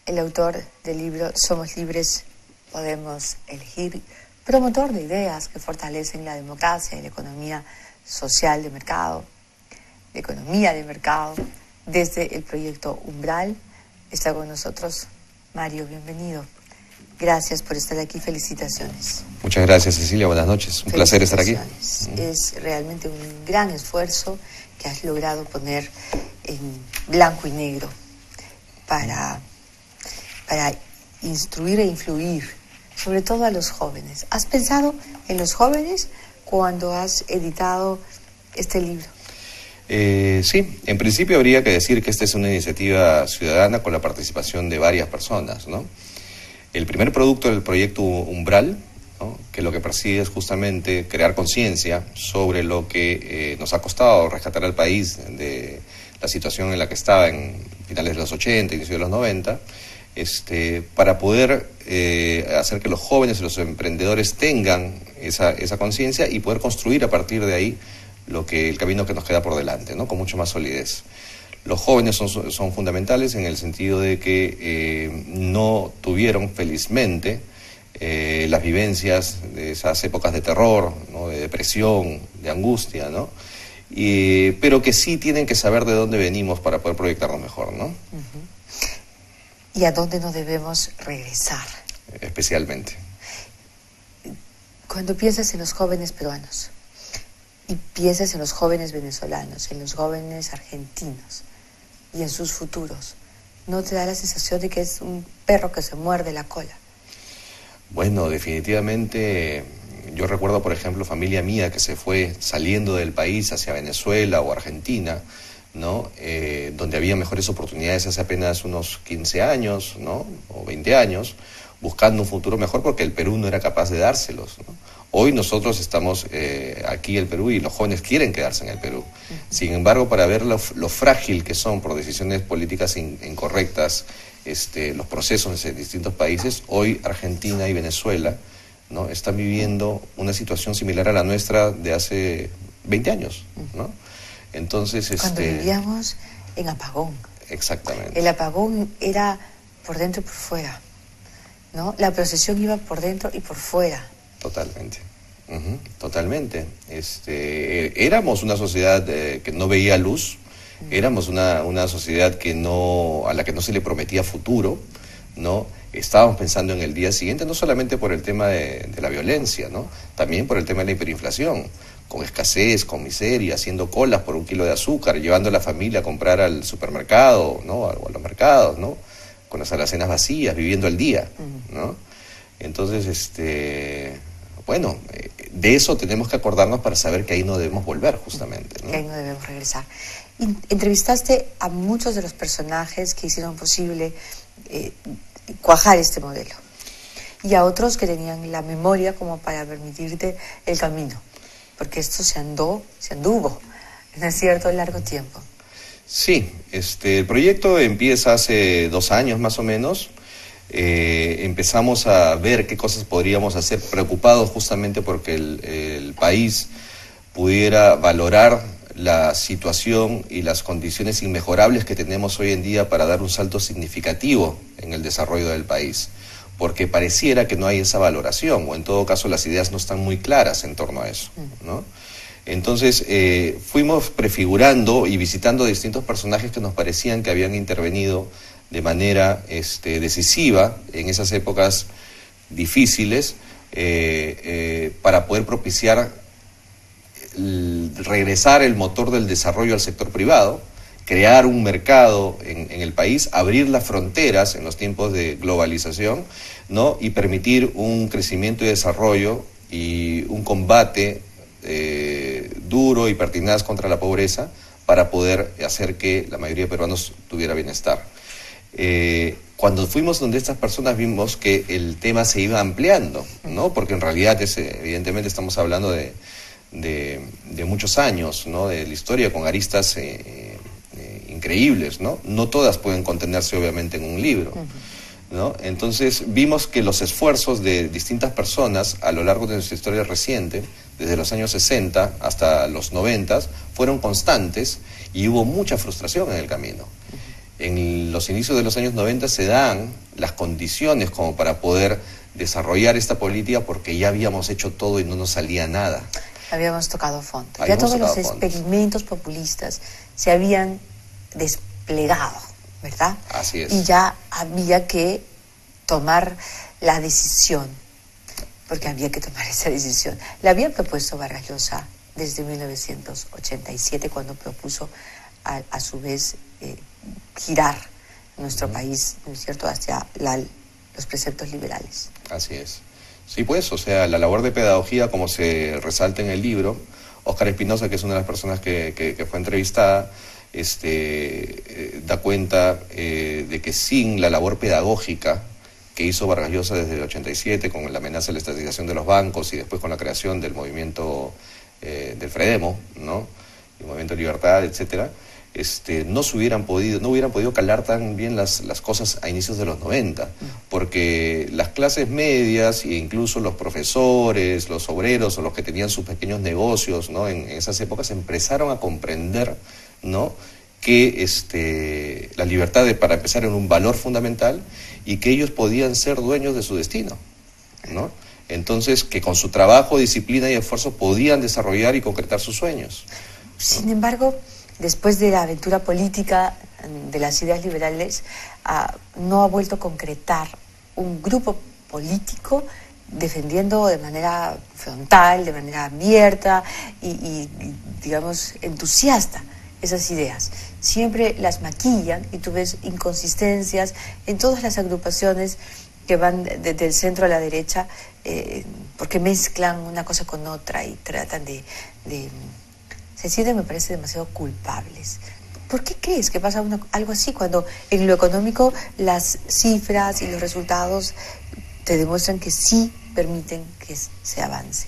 el autor del libro Somos libres, podemos elegir, promotor de ideas que fortalecen la democracia y la economía social de mercado, la economía de mercado, desde el proyecto Umbral. Está con nosotros Mario, bienvenido. Gracias por estar aquí, felicitaciones. Muchas gracias, Cecilia, buenas noches, un placer estar aquí. Es realmente un gran esfuerzo que has logrado poner en blanco y negro para instruir e influir, sobre todo a los jóvenes. ¿Has pensado en los jóvenes cuando has editado este libro? Sí, en principio habría que decir que esta es una iniciativa ciudadana con la participación de varias personas, ¿no? El primer producto del proyecto Umbral, ¿no?, que lo que persigue es justamente crear conciencia sobre lo que nos ha costado rescatar al país de la situación en la que estaba en finales de los 80, inicio de los 90, para poder hacer que los jóvenes y los emprendedores tengan esa conciencia y poder construir a partir de ahí el camino que nos queda por delante, ¿no?, con mucho más solidez. Los jóvenes son fundamentales en el sentido de que no tuvieron, felizmente, las vivencias de esas épocas de terror, ¿no?, de depresión, de angustia, ¿no?, pero que sí tienen que saber de dónde venimos para poder proyectarnos mejor, ¿no? Uh-huh. ¿Y a dónde nos debemos regresar? Especialmente. Cuando piensas en los jóvenes peruanos y piensas en los jóvenes venezolanos, en los jóvenes argentinos y en sus futuros, ¿no te da la sensación de que es un perro que se muerde la cola? Bueno, definitivamente yo recuerdo, por ejemplo, familia mía que se fue saliendo del país hacia Venezuela o Argentina, ¿no?, donde había mejores oportunidades hace apenas unos 15 años, ¿no?, o 20 años, buscando un futuro mejor porque el Perú no era capaz de dárselos, ¿no? Hoy nosotros estamos aquí en el Perú y los jóvenes quieren quedarse en el Perú. Sin embargo, para ver lo frágil que son por decisiones políticas incorrectas los procesos en distintos países, hoy Argentina y Venezuela, ¿no?, están viviendo una situación similar a la nuestra de hace 20 años, ¿no? Entonces, cuando vivíamos en apagón. Exactamente. El apagón era por dentro y por fuera, ¿no? La procesión iba por dentro y por fuera. Totalmente. Uh-huh, totalmente. Éramos una sociedad que no veía luz, éramos una sociedad a la que no se le prometía futuro, ¿no? Estábamos pensando en el día siguiente, no solamente por el tema de la violencia, ¿no?, también por el tema de la hiperinflación, con escasez, con miseria, haciendo colas por 1 kilo de azúcar, llevando a la familia a comprar al supermercado, ¿no?, o a los mercados, ¿no?, con las alacenas vacías, viviendo al día, ¿no? Entonces, bueno, de eso tenemos que acordarnos para saber que ahí no debemos volver, justamente, ¿no? Que ahí no debemos regresar. Entrevistaste a muchos de los personajes que hicieron posible cuajar este modelo, y a otros que tenían la memoria como para permitirte el camino, porque esto se anduvo, ¿no es cierto?, largo tiempo. Sí, el proyecto empieza hace 2 años más o menos. Empezamos a ver qué cosas podríamos hacer, preocupados justamente porque el país pudiera valorar la situación y las condiciones inmejorables que tenemos hoy en día para dar un salto significativo en el desarrollo del país, porque pareciera que no hay esa valoración, o en todo caso las ideas no están muy claras en torno a eso, ¿no? Entonces fuimos prefigurando y visitando distintos personajes que nos parecían que habían intervenido de manera decisiva en esas épocas difíciles para poder propiciar regresar el motor del desarrollo al sector privado, crear un mercado en el país, abrir las fronteras en los tiempos de globalización, ¿no?, y permitir un crecimiento y desarrollo y un combate duro y pertinaz contra la pobreza para poder hacer que la mayoría de peruanos tuviera bienestar. Cuando fuimos donde estas personas vimos que el tema se iba ampliando, ¿no?, porque en realidad evidentemente estamos hablando de muchos años, ¿no?, de la historia con aristas increíbles, ¿no? No todas pueden contenerse obviamente en un libro, ¿no? Entonces vimos que los esfuerzos de distintas personas a lo largo de nuestra historia reciente, desde los años 60 hasta los 90, fueron constantes y hubo mucha frustración en el camino. En los inicios de los años 90 se dan las condiciones como para poder desarrollar esta política porque ya habíamos hecho todo y no nos salía nada. Habíamos tocado fondo. Ya todos los experimentos populistas se habían desplegado, ¿verdad? Así es. Y ya había que tomar la decisión, porque había que tomar esa decisión. La había propuesto Vargas Llosa desde 1987, cuando propuso a su vez girar nuestro país, ¿no es cierto?, hacia los preceptos liberales. Así es. Sí, pues, o sea, la labor de pedagogía, como se resalta en el libro, Óscar Espinosa, que es una de las personas que fue entrevistada, da cuenta de que sin la labor pedagógica que hizo Vargas Llosa desde el 87, con la amenaza de la estatización de los bancos y después con la creación del movimiento del Fredemo, ¿no?, el Movimiento de Libertad, etcétera, no hubieran podido calar tan bien las cosas a inicios de los 90, porque las clases medias e incluso los profesores, los obreros o los que tenían sus pequeños negocios, ¿no?, en esas épocas empezaron a comprender, ¿no?, que la libertad para empezar era un valor fundamental y que ellos podían ser dueños de su destino, ¿no? Entonces, que con su trabajo, disciplina y esfuerzo podían desarrollar y concretar sus sueños. Sin embargo, después de la aventura política de las ideas liberales, no ha vuelto a concretar un grupo político defendiendo de manera frontal, de manera abierta y digamos, entusiasta esas ideas. Siempre las maquillan y tú ves inconsistencias en todas las agrupaciones que van desde el centro a la derecha, porque mezclan una cosa con otra y tratan se sienten, me parece, demasiado culpables. ¿Por qué crees que pasa algo así cuando en lo económico las cifras y los resultados te demuestran que sí permiten que se avance?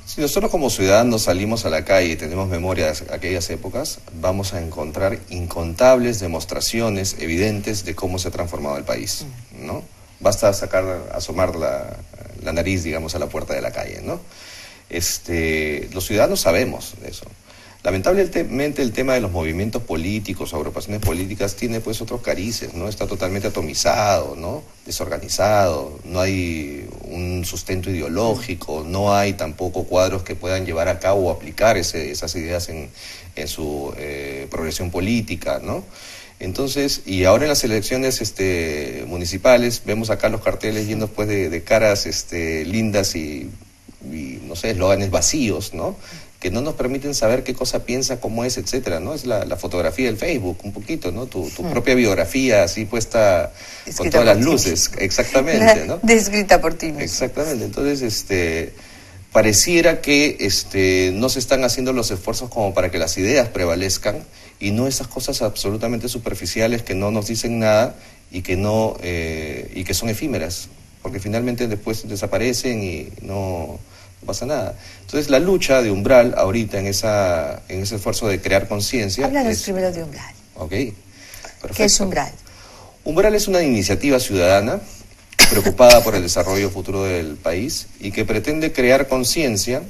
Si nosotros como ciudadanos salimos a la calle y tenemos memoria de aquellas épocas, vamos a encontrar incontables demostraciones evidentes de cómo se ha transformado el país, ¿no? Basta asomar la nariz, digamos, a la puerta de la calle, ¿no? Los ciudadanos sabemos de eso. Lamentablemente el tema de los movimientos políticos, agrupaciones políticas, tiene pues otros carices, ¿no? Está totalmente atomizado, ¿no?, desorganizado, no hay un sustento ideológico, no hay tampoco cuadros que puedan llevar a cabo o aplicar esas ideas en su progresión política, ¿no? Entonces, y ahora en las elecciones municipales, vemos acá los carteles llenos pues de caras lindas y no sé, eslóganes vacíos, ¿no?, que no nos permiten saber qué cosa piensa, cómo es, etcétera, ¿no? Es la fotografía del Facebook, un poquito, ¿no? Tu propia biografía así puesta con todas las luces, exactamente, ¿no? Descrita por ti mismo. Exactamente, entonces, pareciera que no se están haciendo los esfuerzos como para que las ideas prevalezcan y no esas cosas absolutamente superficiales que no nos dicen nada y que y que son efímeras, porque finalmente después desaparecen y no pasa nada. Entonces la lucha de Umbral ahorita en ese esfuerzo de crear conciencia. Háblanos primero de Umbral. Ok, perfecto. ¿Qué es Umbral? Umbral es una iniciativa ciudadana preocupada por el desarrollo futuro del país y que pretende crear conciencia,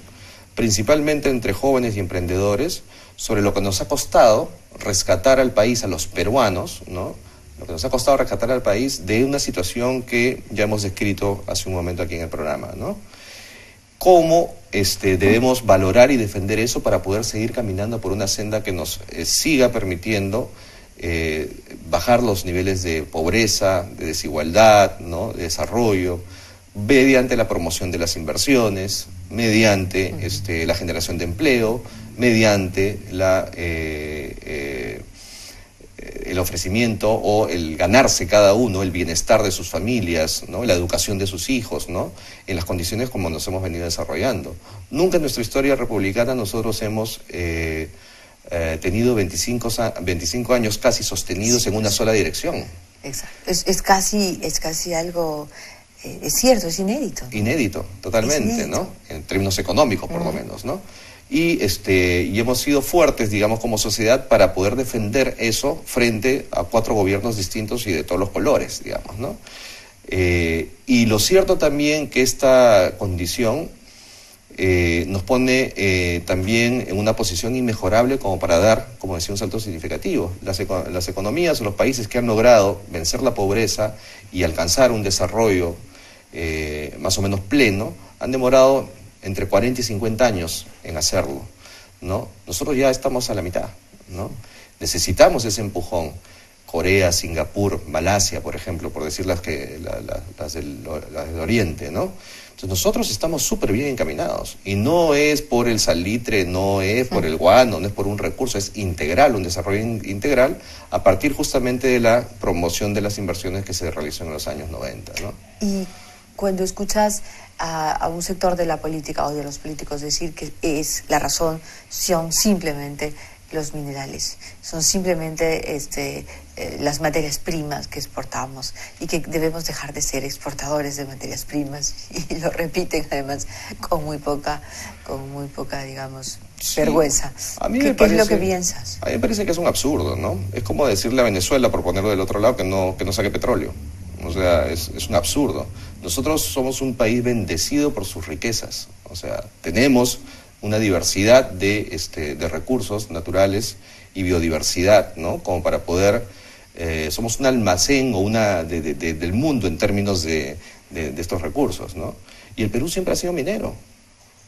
principalmente entre jóvenes y emprendedores, sobre lo que nos ha costado rescatar al país, a los peruanos, ¿no?, lo que nos ha costado rescatar al país de una situación que ya hemos descrito hace un momento aquí en el programa, ¿no? Cómo debemos valorar y defender eso para poder seguir caminando por una senda que nos siga permitiendo bajar los niveles de pobreza, de desigualdad, ¿no?, de desarrollo, mediante la promoción de las inversiones, mediante la generación de empleo, mediante el ofrecimiento o el ganarse cada uno el bienestar de sus familias, ¿no?, la educación de sus hijos, ¿no?, en las condiciones como nos hemos venido desarrollando. Nunca en nuestra historia republicana nosotros hemos tenido 25 años casi sostenidos en una sola dirección. Exacto. Es casi algo, es cierto, es inédito. Inédito, totalmente, es inédito, ¿no?, en términos económicos por lo menos, ¿no? Y hemos sido fuertes, digamos, como sociedad para poder defender eso frente a 4 gobiernos distintos y de todos los colores, digamos, ¿no? Y lo cierto también que esta condición nos pone también en una posición inmejorable como para dar, como decía, un salto significativo. Las economías o los países que han logrado vencer la pobreza y alcanzar un desarrollo más o menos pleno, han demorado entre 40 y 50 años en hacerlo, ¿no? Nosotros ya estamos a la mitad, ¿no? Necesitamos ese empujón. Corea, Singapur, Malasia, por ejemplo, por decir las del Oriente, ¿no? Entonces nosotros estamos súper bien encaminados, y no es por el salitre, no es por el guano, no es por un recurso, es integral, un desarrollo integral a partir justamente de la promoción de las inversiones que se realizó en los años 90, ¿no? Y cuando escuchas a un sector de la política o de los políticos decir que la razón son simplemente los minerales, son simplemente las materias primas que exportamos y que debemos dejar de ser exportadores de materias primas, y lo repiten además con muy poca, digamos, sí, vergüenza. ¿Qué es lo que piensas? A mí me parece que es un absurdo, ¿no? Es como decirle a Venezuela, por ponerlo del otro lado, que no saque petróleo. O sea, es un absurdo. Nosotros somos un país bendecido por sus riquezas. O sea, tenemos una diversidad de recursos naturales y biodiversidad, ¿no? Como para poder, somos un almacén o del mundo en términos de estos recursos, ¿no? Y el Perú siempre ha sido minero.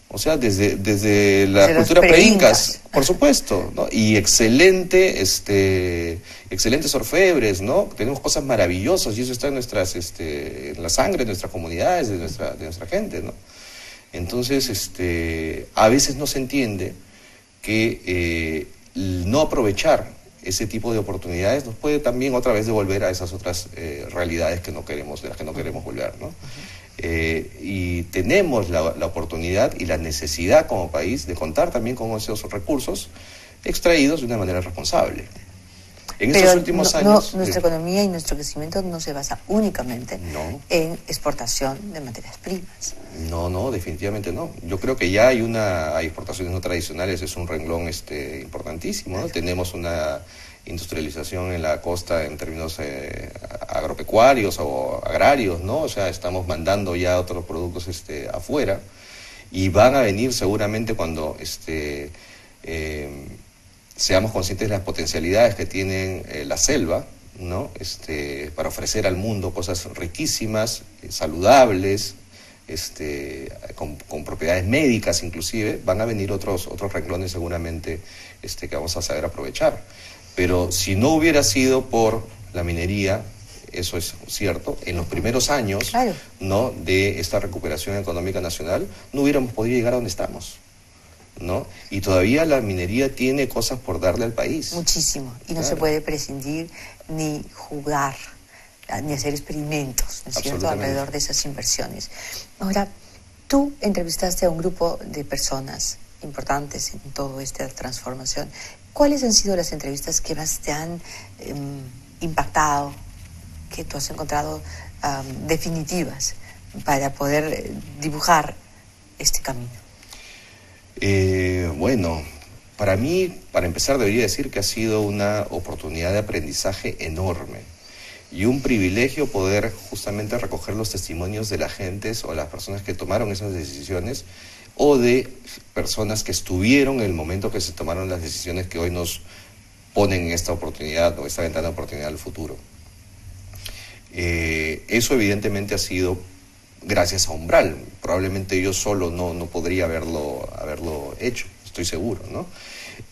O sea, desde la cultura pre-incas, por supuesto, ¿no? Y excelentes orfebres, ¿no? Tenemos cosas maravillosas, y eso está en en la sangre de nuestras comunidades, de nuestra gente, ¿no? Entonces, a veces no se entiende que no aprovechar ese tipo de oportunidades nos puede también otra vez devolver a esas otras realidades de las que no queremos volver, ¿no? Y tenemos la oportunidad y la necesidad como país de contar también con esos recursos extraídos de una manera responsable. En estos últimos años... nuestra economía y nuestro crecimiento no se basa únicamente en exportación de materias primas. No, definitivamente no. Yo creo que ya hay exportaciones no tradicionales, es un renglón importantísimo, ¿no? Tenemos una industrialización en la costa en términos agropecuarios o agrarios, ¿no? O sea, estamos mandando ya otros productos afuera, y van a venir seguramente cuando seamos conscientes de las potencialidades que tienen la selva, ¿no? Para ofrecer al mundo cosas riquísimas, saludables, con propiedades médicas inclusive. Van a venir otros renglones seguramente que vamos a saber aprovechar. Pero si no hubiera sido por la minería, eso es cierto, en los primeros años, claro, ¿no?, de esta recuperación económica nacional, no hubiéramos podido llegar a donde estamos, ¿no? Y todavía la minería tiene cosas por darle al país. Muchísimo. Y no se puede prescindir ni jugar, ni hacer experimentos, ¿no es cierto?, alrededor de esas inversiones. Ahora, tú entrevistaste a un grupo de personas importantes en toda esta transformación. ¿Cuáles han sido las entrevistas que más te han impactado, que tú has encontrado definitivas para poder dibujar este camino? Bueno, para mí, para empezar, debería decir que ha sido una oportunidad de aprendizaje enorme y un privilegio poder justamente recoger los testimonios de las gentes o las personas que tomaron esas decisiones, o de personas que estuvieron en el momento que se tomaron las decisiones que hoy nos ponen en esta oportunidad o esta ventana de oportunidad al futuro. Eso evidentemente ha sido gracias a Umbral. Probablemente yo solo no podría haberlo hecho, estoy seguro, ¿no?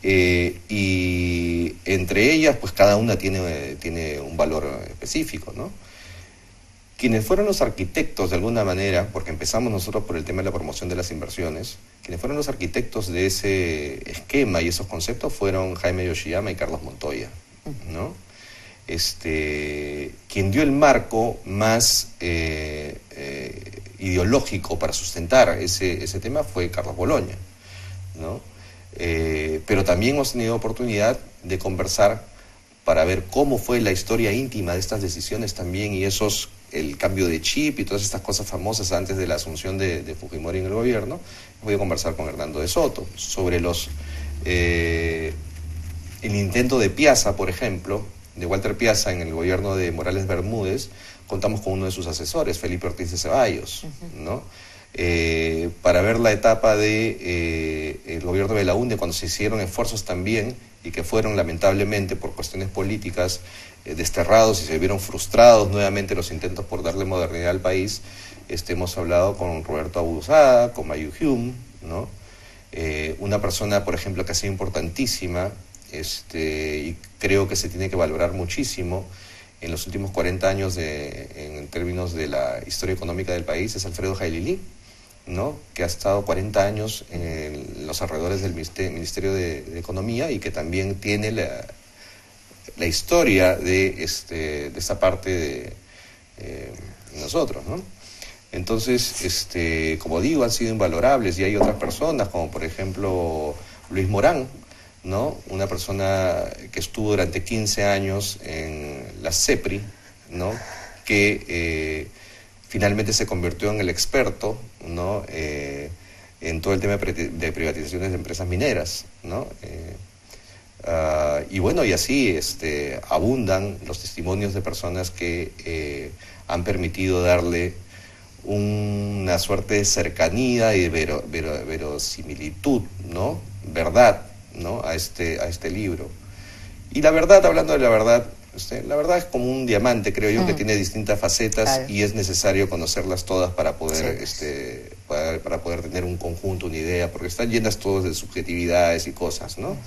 Y entre ellas, pues cada una tiene un valor específico, ¿no? Quienes fueron los arquitectos de alguna manera, porque empezamos nosotros por el tema de la promoción de las inversiones, quienes fueron los arquitectos de ese esquema y esos conceptos fueron Jaime Yoshiyama y Carlos Montoya, ¿no? Quien dio el marco más ideológico para sustentar ese tema fue Carlos Boloña, ¿no? Pero también hemos tenido oportunidad de conversar para ver cómo fue la historia íntima de estas decisiones también, y el cambio de chip y todas estas cosas famosas antes de la asunción de Fujimori en el gobierno. He podido conversar con Hernando de Soto sobre el intento de Piazza, por ejemplo, de Walter Piazza en el gobierno de Morales Bermúdez. Contamos con uno de sus asesores, Felipe Ortiz de Ceballos, ¿no? para ver la etapa de el gobierno de Belaúnde, cuando se hicieron esfuerzos también y que fueron lamentablemente por cuestiones políticas desterrados y se vieron frustrados nuevamente los intentos por darle modernidad al país. Hemos hablado con Roberto Abuduzada, con Mayu Hume, ¿no? Una persona, por ejemplo, que ha sido importantísima y creo que se tiene que valorar muchísimo en los últimos 40 años en términos de la historia económica del país, es Alfredo Jailili, ¿no? Que ha estado 40 años en los alrededores del Ministerio de Economía y que también tiene la historia de esta parte de nosotros, ¿no? Entonces, como digo, han sido invalorables y hay otras personas, como por ejemplo Luis Morán, ¿no? Una persona que estuvo durante 15 años en la CEPRI, ¿no? Que finalmente se convirtió en el experto, ¿no? En todo el tema de privatizaciones de empresas mineras, ¿no? Y bueno, y así abundan los testimonios de personas que han permitido darle una suerte de cercanía y de verosimilitud, ¿no? Verdad, ¿no? a este libro. Y la verdad, hablando de la verdad es como un diamante, creo yo, que tiene distintas facetas, claro, y es necesario conocerlas todas para poder, para poder tener un conjunto, una idea, porque están llenas todas de subjetividades y cosas, ¿no?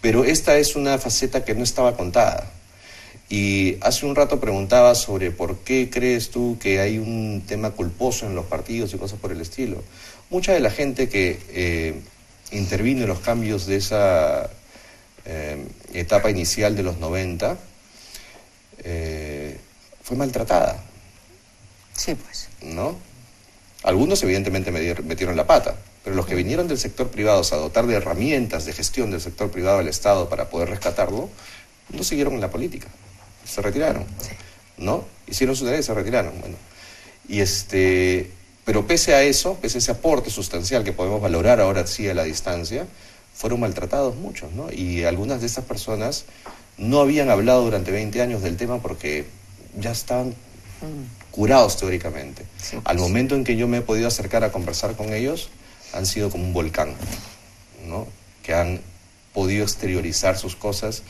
Pero esta es una faceta que no estaba contada. Y hace un rato preguntaba sobre por qué crees tú que hay un tema culposo en los partidos y cosas por el estilo. Mucha de la gente que intervino en los cambios de esa etapa inicial de los 90 fue maltratada. Sí, pues. ¿No? Algunos evidentemente metieron la pata, pero los que vinieron del sector privado, o sea, a dotar de herramientas de gestión del sector privado al Estado para poder rescatarlo, no siguieron en la política. Se retiraron, ¿no? Hicieron su tarea y se retiraron, bueno. Y pero pese a eso, pese a ese aporte sustancial que podemos valorar ahora sí a la distancia, fueron maltratados muchos, ¿no? Y algunas de estas personas no habían hablado durante 20 años del tema porque ya estaban curados teóricamente. Sí, pues. Al momento en que yo me he podido acercar a conversar con ellos, han sido como un volcán, ¿no? Que han podido exteriorizar sus cosas.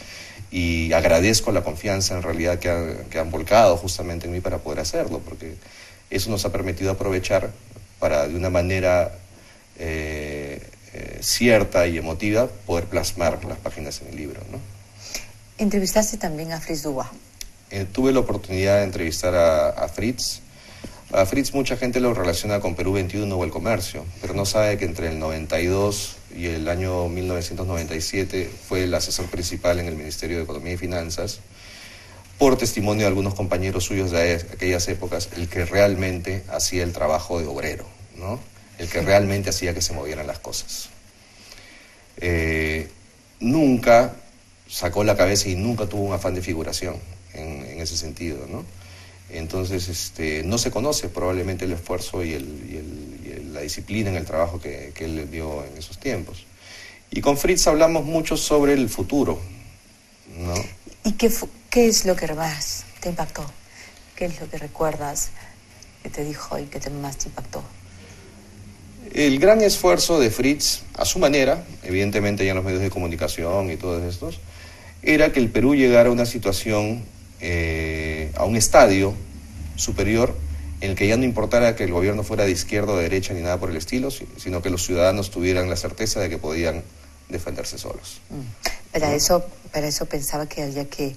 Y agradezco la confianza en realidad que han volcado justamente en mí para poder hacerlo, porque eso nos ha permitido aprovechar para de una manera cierta y emotiva poder plasmar las páginas en el libro, ¿no? ¿Entrevistaste también a Fritz Dubois? Tuve la oportunidad de entrevistar a Fritz. A Fritz mucha gente lo relaciona con Perú 21 o el comercio, pero no sabe que entre el 92 y el año 1997 fue el asesor principal en el Ministerio de Economía y Finanzas, por testimonio de algunos compañeros suyos de aquellas épocas, el que realmente hacía el trabajo de obrero, ¿no? El que realmente hacía que se movieran las cosas. Nunca sacó la cabeza y nunca tuvo un afán de figuración en ese sentido, ¿no? Entonces, no se conoce probablemente el esfuerzo y la disciplina en el trabajo que él dio en esos tiempos. Y con Fritz hablamos mucho sobre el futuro, ¿no? ¿Y qué es lo que más te impactó? ¿Qué es lo que recuerdas que te dijo y que más te impactó? El gran esfuerzo de Fritz, a su manera, evidentemente ya en los medios de comunicación y todos estos, era que el Perú llegara a una situación, a un estadio superior en el que ya no importara que el gobierno fuera de izquierda o de derecha ni nada por el estilo, sino que los ciudadanos tuvieran la certeza de que podían defenderse solos. Para eso pensaba que había que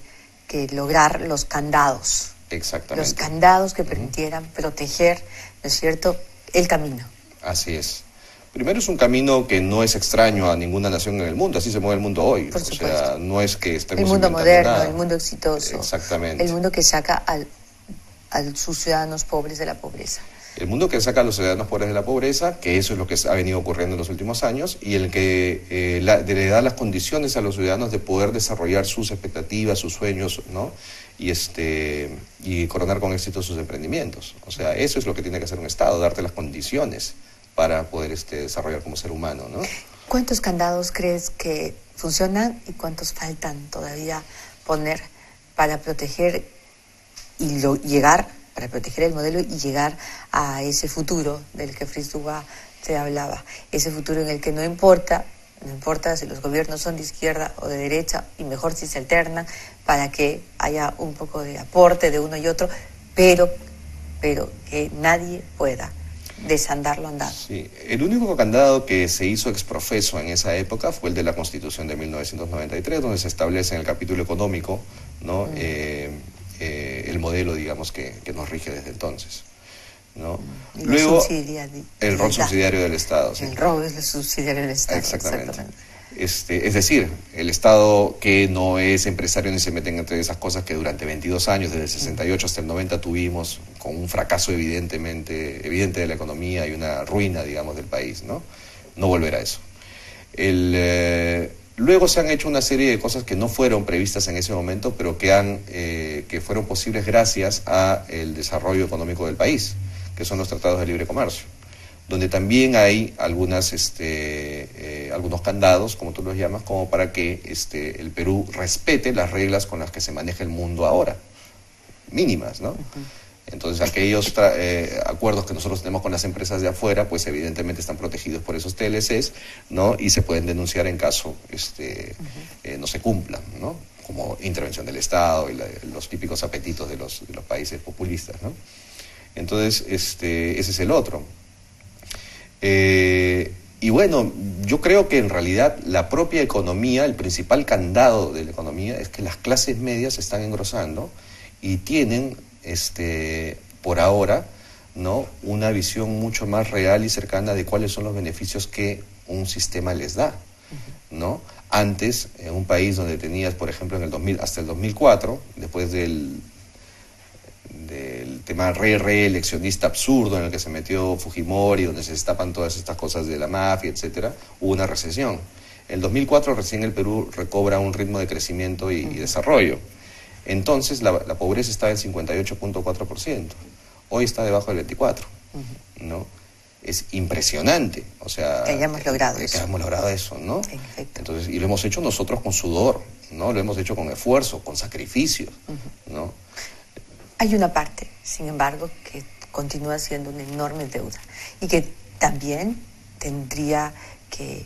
lograr los candados. Exactamente. Los candados que permitieran proteger, ¿no es cierto?, el camino. Así es. Primero, es un camino que no es extraño a ninguna nación en el mundo, así se mueve el mundo hoy. Por supuesto. O sea, no es que estemos el mundo inventando moderno, nada. El mundo exitoso. Exactamente. El mundo que saca a sus ciudadanos pobres de la pobreza. El mundo que saca a los ciudadanos pobres de la pobreza, que eso es lo que ha venido ocurriendo en los últimos años, y el que le da las condiciones a los ciudadanos de poder desarrollar sus expectativas, sus sueños, ¿no? Y coronar con éxito sus emprendimientos. O sea, eso es lo que tiene que hacer un Estado, darte las condiciones para poder desarrollar como ser humano, ¿no? ¿Cuántos candados crees que funcionan y cuántos faltan todavía poner para proteger y llegar para proteger el modelo y llegar a ese futuro del que Fritz Dugas te hablaba, ese futuro en el que no importa si los gobiernos son de izquierda o de derecha, y mejor si se alternan, para que haya un poco de aporte de uno y otro, pero que nadie pueda desandar lo andado. Sí, el único candado que se hizo exprofeso en esa época fue el de la Constitución de 1993, donde se establece en el capítulo económico, ¿no? El modelo, digamos, que nos rige desde entonces, ¿no? Luego, el rol subsidiario del Estado. Sí. El rol subsidiario del Estado. Exactamente. Es decir, el Estado que no es empresario ni se mete entre esas cosas que durante 22 años, desde el 68 hasta el 90 tuvimos, con un fracaso evidente de la economía y una ruina, digamos, del país, ¿no? No volver a eso. Luego se han hecho una serie de cosas que no fueron previstas en ese momento, pero que fueron posibles gracias al desarrollo económico del país, que son los tratados de libre comercio, donde también hay algunos candados, como tú los llamas, como para que el Perú respete las reglas con las que se maneja el mundo ahora, mínimas, ¿no? Entonces aquellos acuerdos que nosotros tenemos con las empresas de afuera, pues evidentemente están protegidos por esos TLCs, ¿no? Y se pueden denunciar en caso no se cumplan, ¿no? Como intervención del Estado y los típicos apetitos de los países populistas, ¿no? Entonces, ese es el otro. Y bueno, yo creo que en realidad la propia economía, el principal candado de la economía es que las clases medias se están engrosando y tienen, por ahora, ¿no?, una visión mucho más real y cercana de cuáles son los beneficios que un sistema les da, ¿no? Antes, en un país donde tenías, por ejemplo, hasta el 2004, después del tema reeleccionista absurdo en el que se metió Fujimori, donde se destapan todas estas cosas de la mafia, etcétera, hubo una recesión. En el 2004 recién el Perú recobra un ritmo de crecimiento y desarrollo. Entonces la pobreza estaba en 58.4%. Hoy está debajo del 24%, ¿no? Es impresionante, o sea... Que hayamos logrado eso. Que hayamos logrado eso, ¿no? En efecto. Entonces, y lo hemos hecho nosotros con sudor, ¿no? Lo hemos hecho con esfuerzo, con sacrificio, ¿no? Hay una parte, sin embargo, que continúa siendo una enorme deuda y que también tendría que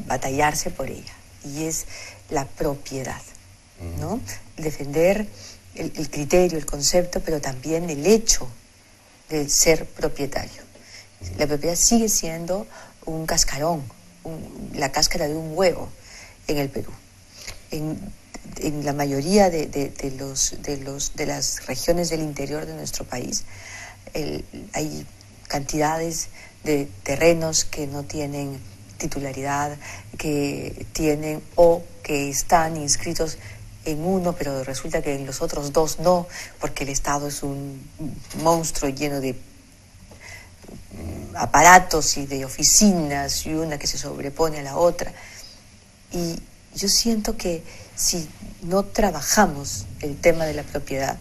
batallarse por ella, y es la propiedad, ¿no? Defender el criterio, el concepto, pero también el hecho de ser propietario. La propiedad sigue siendo un cascarón, la cáscara de un huevo en el Perú. En la mayoría de las regiones del interior de nuestro país hay cantidades de terrenos que no tienen titularidad, que tienen o que están inscritos en uno, pero resulta que en los otros dos no, porque el Estado es un monstruo lleno de aparatos y de oficinas, y una que se sobrepone a la otra. Y yo siento que si no trabajamos el tema de la propiedad,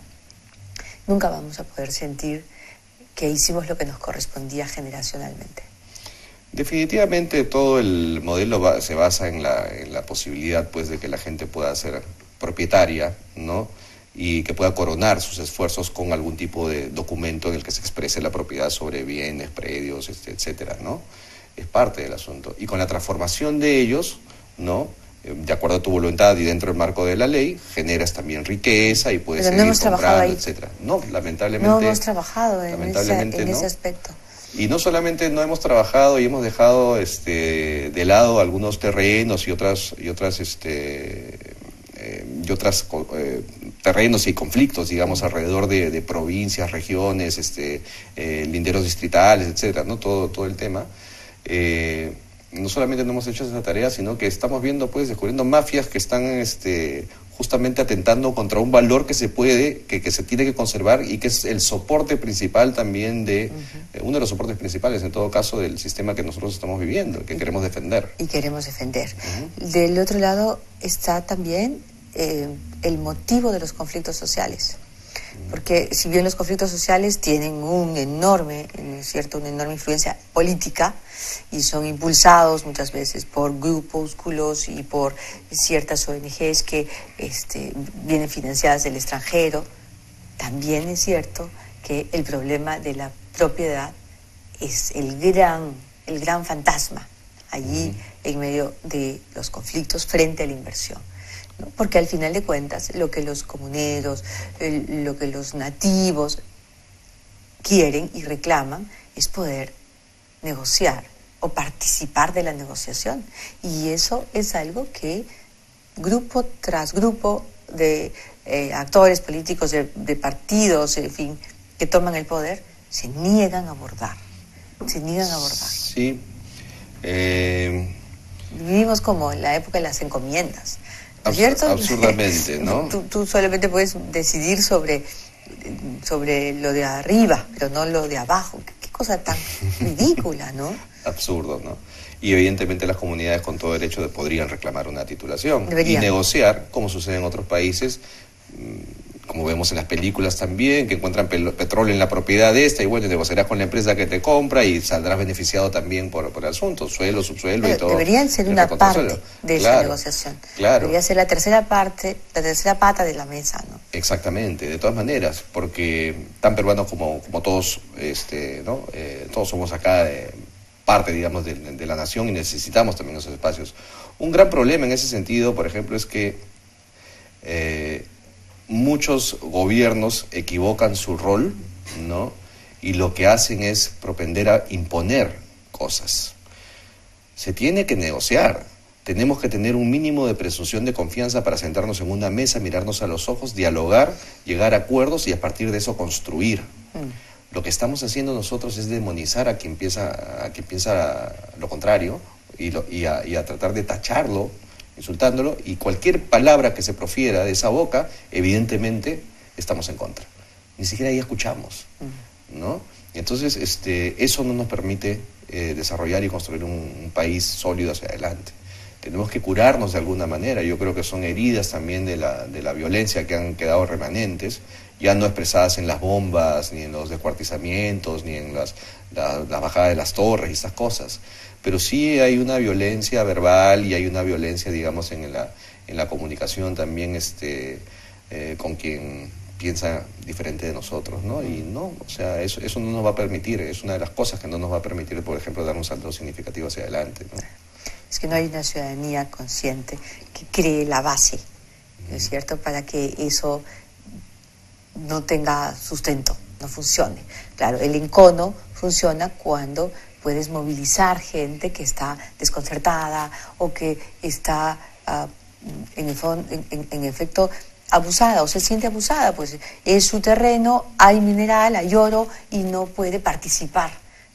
nunca vamos a poder sentir que hicimos lo que nos correspondía generacionalmente. Definitivamente todo el modelo se basa en la posibilidad, pues, de que la gente pueda ser propietaria, ¿no? Y que pueda coronar sus esfuerzos con algún tipo de documento en el que se exprese la propiedad sobre bienes, predios, etcétera, ¿no? Es parte del asunto. Y con la transformación de ellos, ¿no?, de acuerdo a tu voluntad y dentro del marco de la ley, generas también riqueza y puedes seguir comprando, etcétera. No, lamentablemente... No hemos trabajado en ese aspecto. Y no solamente no hemos trabajado y hemos dejado de lado algunos terrenos y otras terrenos y conflictos, digamos, alrededor de provincias, regiones, linderos distritales, etcétera, ¿no? Todo el tema. No solamente no hemos hecho esa tarea, sino que estamos viendo, pues, descubriendo mafias que están justamente atentando contra un valor que se tiene que conservar y que es el soporte principal también uno de los soportes principales, en todo caso, del sistema que nosotros estamos viviendo, que queremos defender. Y queremos defender. Del otro lado está también el motivo de los conflictos sociales. Porque si bien los conflictos sociales tienen una enorme influencia política y son impulsados muchas veces por grupúsculos y por ciertas ONGs que vienen financiadas del extranjero, también es cierto que el problema de la propiedad es el gran fantasma allí en medio de los conflictos frente a la inversión, ¿no? Porque al final de cuentas lo que los comuneros, lo que los nativos quieren y reclaman es poder negociar o participar de la negociación, y eso es algo que grupo tras grupo de actores políticos, de partidos, en fin, que toman el poder, se niegan a abordar. Sí. Vivimos como en la época de las encomiendas, ¿no es cierto? Absurdamente, ¿no? Tú solamente puedes decidir sobre lo de arriba, pero no lo de abajo. Qué cosa tan ridícula, ¿no? Absurdo, ¿no? Y evidentemente las comunidades con todo derecho podrían reclamar una titulación. Deberían. Y negociar, como sucede en otros países, como vemos en las películas también, que encuentran petróleo en la propiedad de esta, y bueno, negociarás con la empresa que te compra y saldrás beneficiado también por el asunto, suelo, subsuelo. Pero y todo. Deberían ser una parte de esa negociación. Claro. Debería ser la tercera pata de la mesa, ¿no? Exactamente, de todas maneras, porque tan peruanos como todos, ¿no? Todos somos acá parte, digamos, de la nación, y necesitamos también esos espacios. Un gran problema en ese sentido, por ejemplo, es que muchos gobiernos equivocan su rol, ¿no? Y lo que hacen es propender a imponer cosas. Se tiene que negociar. Tenemos que tener un mínimo de presunción de confianza para sentarnos en una mesa, mirarnos a los ojos, dialogar, llegar a acuerdos y a partir de eso construir. Lo que estamos haciendo nosotros es demonizar a quien piensa lo contrario y a tratar de tacharlo, insultándolo, y cualquier palabra que se profiera de esa boca, evidentemente estamos en contra. Ni siquiera ahí escuchamos, ¿no? Entonces, eso no nos permite desarrollar y construir un país sólido hacia adelante. Tenemos que curarnos de alguna manera. Yo creo que son heridas también de la violencia que han quedado remanentes, ya no expresadas en las bombas, ni en los descuartizamientos, ni en la bajada de las torres y estas cosas. Pero sí hay una violencia verbal y hay una violencia, digamos, en la comunicación también con quien piensa diferente de nosotros, ¿no? Y no, o sea, eso no nos va a permitir, es una de las cosas que no nos va a permitir, por ejemplo, dar un salto significativo hacia adelante, ¿no? Es que no hay una ciudadanía consciente que cree la base, ¿no es cierto?, para que eso no tenga sustento, no funcione. Claro, el encono funciona cuando puedes movilizar gente que está desconcertada o que está, en efecto, abusada o se siente abusada, pues es su terreno, hay mineral, hay oro y no puede participar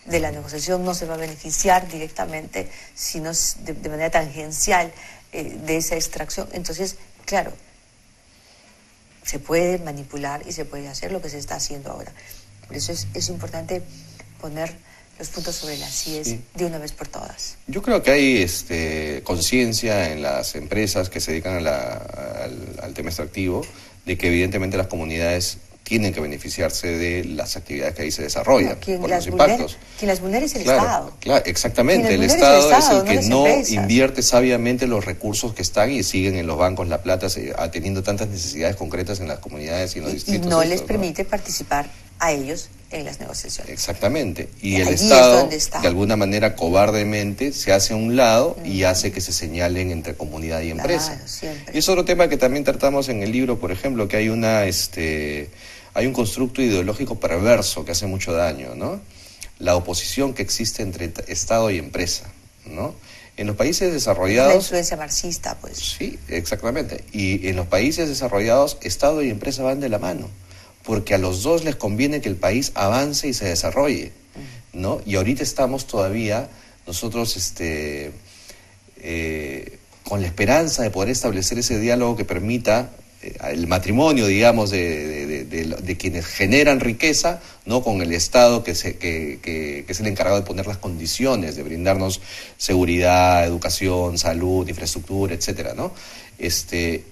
de la negociación, no se va a beneficiar directamente, sino de manera tangencial de esa extracción. Entonces, claro, se puede manipular y se puede hacer lo que se está haciendo ahora. Por eso es importante poner los puntos sobre las IES de una vez por todas. Yo creo que hay conciencia en las empresas que se dedican al tema extractivo de que evidentemente las comunidades tienen que beneficiarse de las actividades que ahí se desarrollan, por los impactos. Quien las vulnera es el Estado. Claro, exactamente. El Estado es el que no invierte sabiamente los recursos que están y siguen en los bancos la plata, teniendo tantas necesidades concretas en las comunidades y en los distritos. Y no les permite participar a ellos en las negociaciones. Exactamente. Y el Estado, de alguna manera, cobardemente, se hace a un lado y hace que se señalen entre comunidad y empresa. Claro, siempre. Y es otro tema que también tratamos en el libro, por ejemplo, que hay hay un constructo ideológico perverso que hace mucho daño, ¿no? La oposición que existe entre Estado y empresa, ¿no? En los países desarrollados... La influencia marxista, pues. Sí, exactamente. Y en los países desarrollados, Estado y empresa van de la mano, porque a los dos les conviene que el país avance y se desarrolle, ¿no? Y ahorita estamos todavía, nosotros, con la esperanza de poder establecer ese diálogo que permita el matrimonio, digamos, de quienes generan riqueza, ¿no?, con el Estado que es el encargado de poner las condiciones, de brindarnos seguridad, educación, salud, infraestructura, etcétera, ¿no?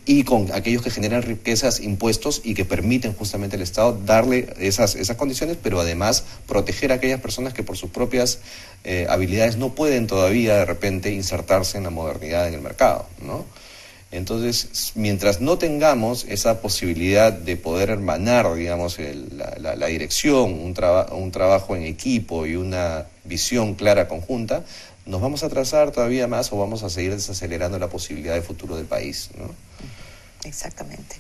Y con aquellos que generan riquezas, impuestos, y que permiten justamente al Estado darle esas condiciones, pero además proteger a aquellas personas que por sus propias habilidades no pueden todavía de repente insertarse en la modernidad en el mercado, ¿no? Entonces, mientras no tengamos esa posibilidad de poder hermanar, digamos, la dirección, un trabajo en equipo y una visión clara conjunta, nos vamos a atrasar todavía más o vamos a seguir desacelerando la posibilidad de futuro del país, ¿no? Exactamente.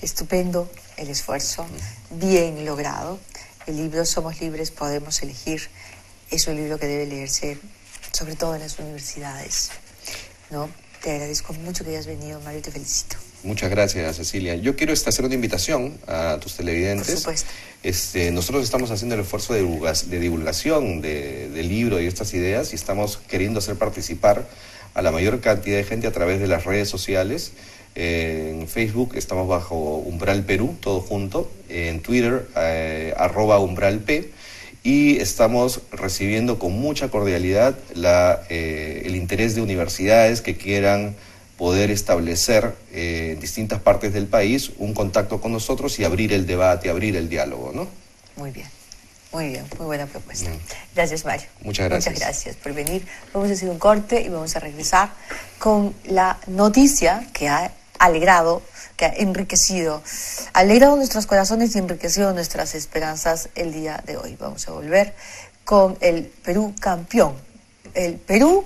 Estupendo el esfuerzo, bien logrado. El libro Somos Libres, Podemos Elegir es un libro que debe leerse sobre todo en las universidades, ¿no? Te agradezco mucho que hayas venido, Mario, y te felicito. Muchas gracias, Cecilia. Yo quiero hacer una invitación a tus televidentes. Por supuesto. Nosotros estamos haciendo el esfuerzo de divulgación del libro y estas ideas y estamos queriendo hacer participar a la mayor cantidad de gente a través de las redes sociales. En Facebook estamos bajo Umbral Perú, todo junto. En Twitter, @umbralp. Y estamos recibiendo con mucha cordialidad el interés de universidades que quieran poder establecer en distintas partes del país un contacto con nosotros y abrir el debate, abrir el diálogo, ¿no? Muy bien, muy buena propuesta. Gracias, Mario. Muchas gracias. Muchas gracias por venir. Vamos a hacer un corte y vamos a regresar con la noticia que ha alegrado, que ha alegrado nuestros corazones y enriquecido nuestras esperanzas el día de hoy. Vamos a volver con el Perú campeón. El Perú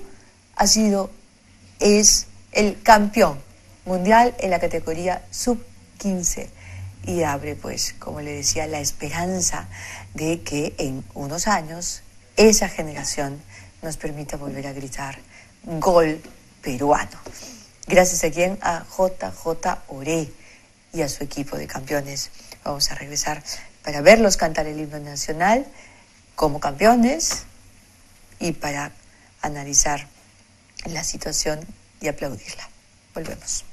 es el campeón mundial en la categoría sub-15 y abre, pues, como le decía, la esperanza de que en unos años esa generación nos permita volver a gritar gol peruano. Gracias a JJ Oré y a su equipo de campeones. Vamos a regresar para verlos cantar el himno nacional como campeones y para analizar la situación y aplaudirla. Volvemos.